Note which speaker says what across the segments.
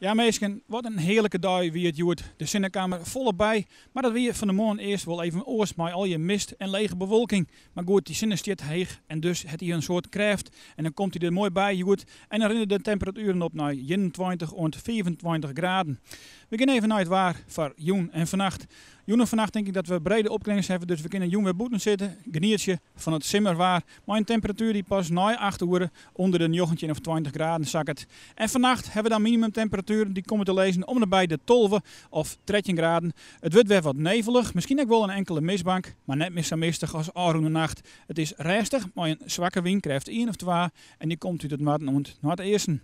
Speaker 1: Ja, meesken, wat een heerlijke dag wie het joert. De zinnenkamer volop bij, maar dat weer van de morgen eerst wel even oors met al je mist en lege bewolking. Maar goed, die zinnen stiert heeg en dus het hier een soort krijft. En dan komt hij er mooi bij, joert. En dan rennen de temperaturen op naar 21 en 25 graden. We gaan even naar het waar voor joen en vannacht. Joen en vannacht denk ik dat we brede opkledings hebben, dus we kunnen joen weer boeten zitten. Geniertje van het simmerwaar, maar een temperatuur die pas na 8 uur onder de 19 of 20 graden zakt. En vannacht hebben we dan minimumtemperaturen die komen te lezen om erbij de 12 of 13 graden. Het wordt weer wat nevelig, misschien ook wel een enkele mistbank, maar net meer zo mistig als de nacht. Het is rustig, maar een zwakke wind krijgt 1 of 2 en die komt uit het matten en naar het eerste.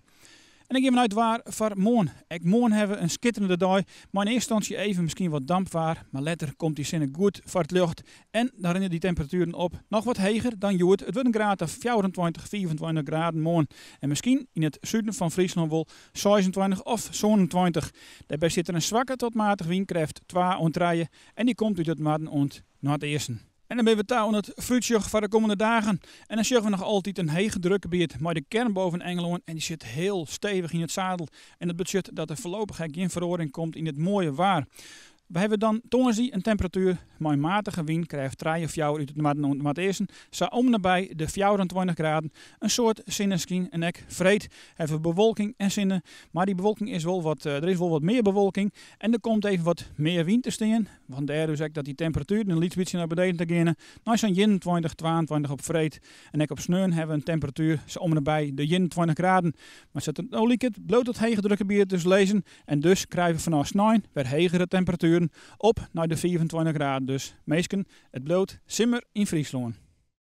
Speaker 1: En dan gaan we uit waar voor morgen. Morgen hebben we een schitterende dag, maar in eerste instantie even misschien wat dampwaar. Maar later komt die zinnen goed voor het lucht. En dan rennen die temperaturen op nog wat hoger dan joert. Het wordt een graad of 24, 24 graden morgen. En misschien in het zuiden van Friesland wel 26 of 27. Daarbij zit er een zwakke tot matige windkracht 2 en 3. En die komt uit het matten en naar het eerste. En dan ben we touw het fruitje voor de komende dagen. En dan zien we nog altijd een hege drukgebied met de kern boven Engeland. En die zit heel stevig in het zadel. En dat betekent dat er voorlopig geen verandering komt in het mooie waar. We hebben dan tongenzie een temperatuur met een matige wind krijgt 3 of 4 uit het matten en het eerste. Zo om nabij de 24 graden. Een soort zinnenschien en ek vreed hebben we bewolking en zinnen. Maar die bewolking is wel wat, er is wel wat meer bewolking. En er komt even wat meer wind te staan. Vandaar dus ook dat die temperatuur een beetje naar beneden te gaan. Nou zijn 21, 22 op vreed. En ook op sneun hebben we een temperatuur zo om nabij de 21 graden. Maar zet het olie het bloot tot hege drukgebied dus lezen. En dus krijgen we vanaf 9 weer hegere temperaturen op naar de 24 graden. Dus meesken, het bloot simmer in Friesland.